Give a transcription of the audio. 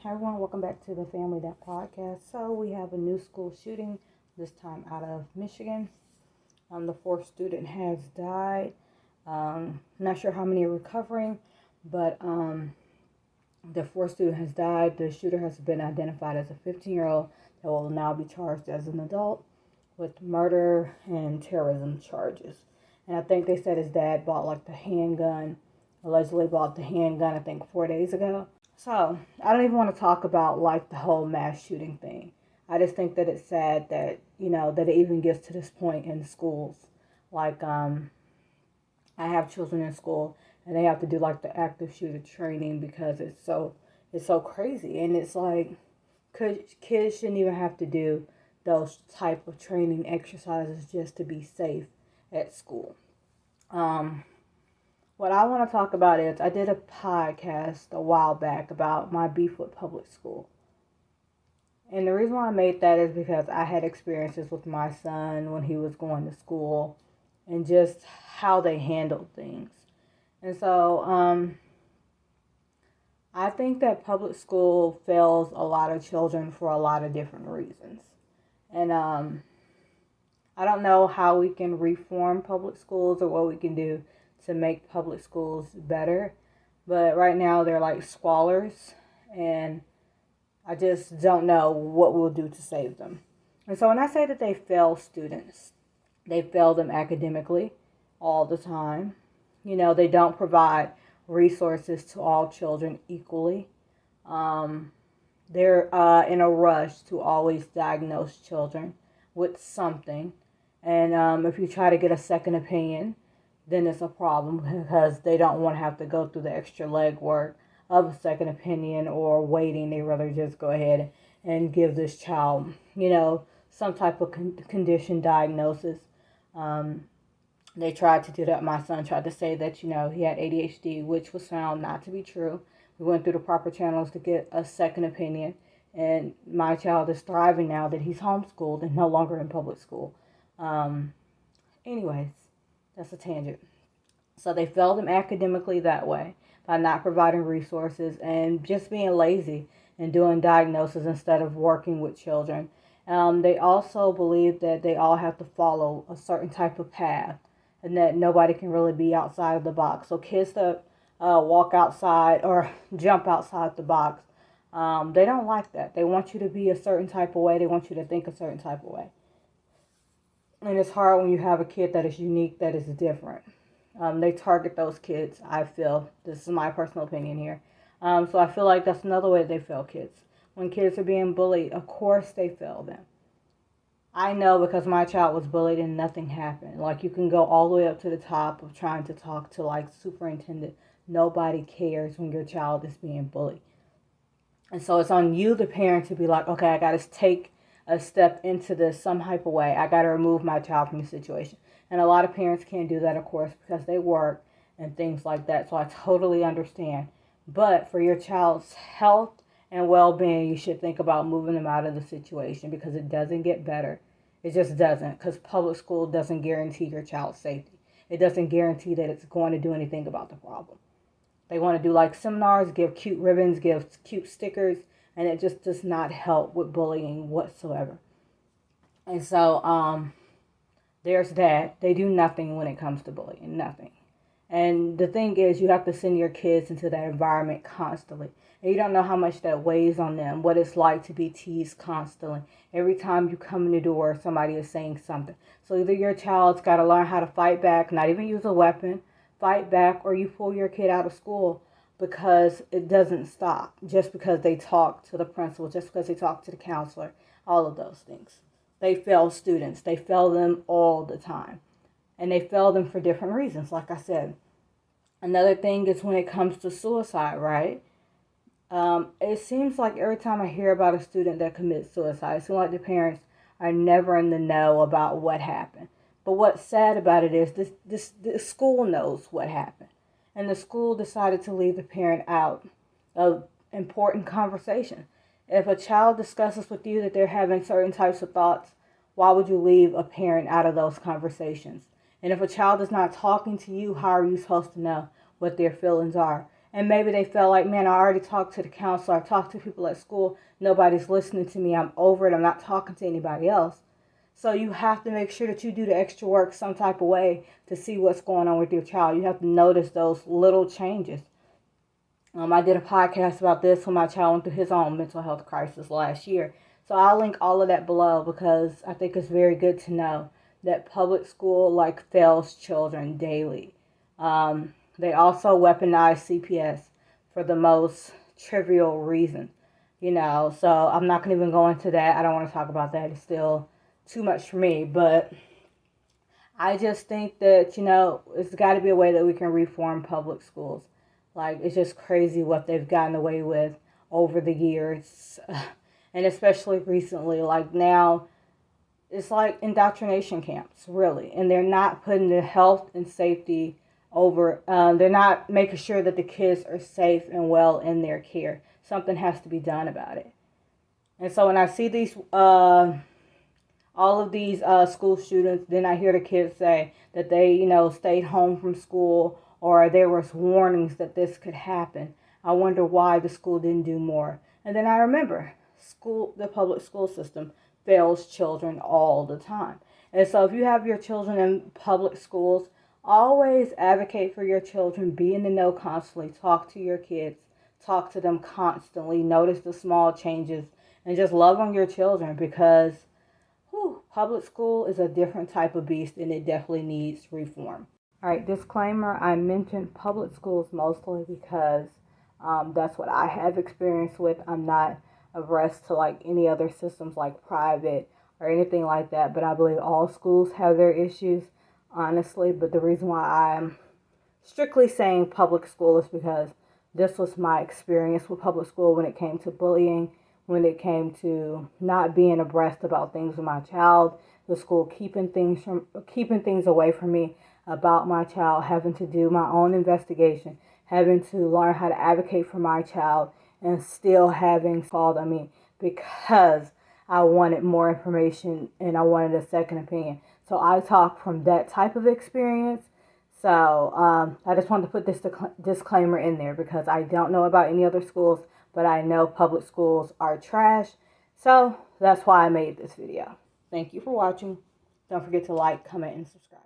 Hi everyone, welcome back to the Family That Podcast. So we have a new school shooting, this time out of Michigan. The fourth student has died. Not sure how many are recovering, but the fourth student has died. The shooter has been identified as a 15-year-old that will now be charged as an adult with murder and terrorism charges. And I think they said his dad allegedly bought the handgun, I think 4 days ago. So, I don't even want to talk about the whole mass shooting thing. I just think that it's sad that, that it even gets to this point in schools. I have children in school and they have to do the active shooter training because it's so crazy. And it's kids shouldn't even have to do those type of training exercises just to be safe at school. What I want to talk about is I did a podcast a while back about my beef with public school. And the reason why I made that is because I had experiences with my son when he was going to school and just how they handled things. And so I think that public school fails a lot of children for a lot of different reasons. And I don't know how we can reform public schools or what we can do to make public schools better, but right now they're like squalors, and I just don't know what we'll do to save them. And so when I say that they fail students, they fail them academically all the time. They don't provide resources to all children equally. They're in a rush to always diagnose children with something, and if you try to get a second opinion, then it's a problem because they don't want to have to go through the extra legwork of a second opinion or waiting. They rather just go ahead and give this child, some type of condition diagnosis. They tried to do that. My son tried to say that, he had ADHD, which was found not to be true. We went through the proper channels to get a second opinion, and my child is thriving now that he's homeschooled and no longer in public school. Anyways. That's a tangent. So they failed them academically that way by not providing resources and just being lazy and doing diagnosis instead of working with children. They also believe that they all have to follow a certain type of path and that nobody can really be outside of the box. So kids that walk outside or jump outside the box, they don't like that. They want you to be a certain type of way. They want you to think a certain type of way. And it's hard when you have a kid that is unique, that is different. They target those kids, I feel. This is my personal opinion here. So I feel like that's another way they fail kids. When kids are being bullied, of course they fail them. I know because my child was bullied and nothing happened. You can go all the way up to the top of trying to talk to superintendent. Nobody cares when your child is being bullied. And so it's on you, the parent, to be like, okay, I got to take a step into this some type of way. I got to remove my child from the situation. And a lot of parents can't do that, of course, because they work and things like that. So I totally understand. But for your child's health and well-being, you should think about moving them out of the situation because it doesn't get better. It just doesn't, because public school doesn't guarantee your child's safety. It doesn't guarantee that it's going to do anything about the problem. They want to do seminars, give cute ribbons, give cute stickers, and it just does not help with bullying whatsoever. And so there's that. They do nothing when it comes to bullying. Nothing. And the thing is, you have to send your kids into that environment constantly. And you don't know how much that weighs on them, what it's like to be teased constantly. Every time you come in the door, somebody is saying something. So either your child's got to learn how to fight back, not even use a weapon, fight back, or you pull your kid out of school because it doesn't stop just because they talk to the principal, just because they talk to the counselor, all of those things. They fail students. They fail them all the time. And they fail them for different reasons, like I said. Another thing is when it comes to suicide, right? It seems like every time I hear about a student that commits suicide, it seems like the parents are never in the know about what happened. But what's sad about it is this school knows what happened. And the school decided to leave the parent out of important conversation. If a child discusses with you that they're having certain types of thoughts, why would you leave a parent out of those conversations? And if a child is not talking to you, how are you supposed to know what their feelings are? And maybe they felt like, man, I already talked to the counselor, I talked to people at school, nobody's listening to me, I'm over it, I'm not talking to anybody else. So you have to make sure that you do the extra work some type of way to see what's going on with your child. You have to notice those little changes. I did a podcast about this when my child went through his own mental health crisis last year. So I'll link all of that below because I think it's very good to know that public school fails children daily. They also weaponize CPS for the most trivial reason, so I'm not going to even go into that. I don't want to talk about that. It's still too much for me, but I just think that, it's got to be a way that we can reform public schools. It's just crazy what they've gotten away with over the years, and especially recently. Now, it's like indoctrination camps, really, and they're not putting the health and safety over. They're not making sure that the kids are safe and well in their care. Something has to be done about it. And so when I see these, all of these school shootings, then I hear the kids say that they, stayed home from school, or there was warnings that this could happen. I wonder why the school didn't do more. And then I remember the public school system fails children all the time. And so if you have your children in public schools, always advocate for your children, be in the know constantly, talk to your kids, talk to them constantly, notice the small changes, and just love on your children because public school is a different type of beast and it definitely needs reform. All right, disclaimer, I mentioned public schools mostly because that's what I have experience with. I'm not abreast to any other systems like private or anything like that, but I believe all schools have their issues, honestly. But the reason why I'm strictly saying public school is because this was my experience with public school when it came to bullying, when it came to not being abreast about things with my child, the school keeping things away from me about my child, having to do my own investigation, having to learn how to advocate for my child, and still having called because I wanted more information and I wanted a second opinion. So I talk from that type of experience. So I just wanted to put this disclaimer in there because I don't know about any other schools, but I know public schools are trash. So that's why I made this video. Thank you for watching. Don't forget to like, comment, and subscribe.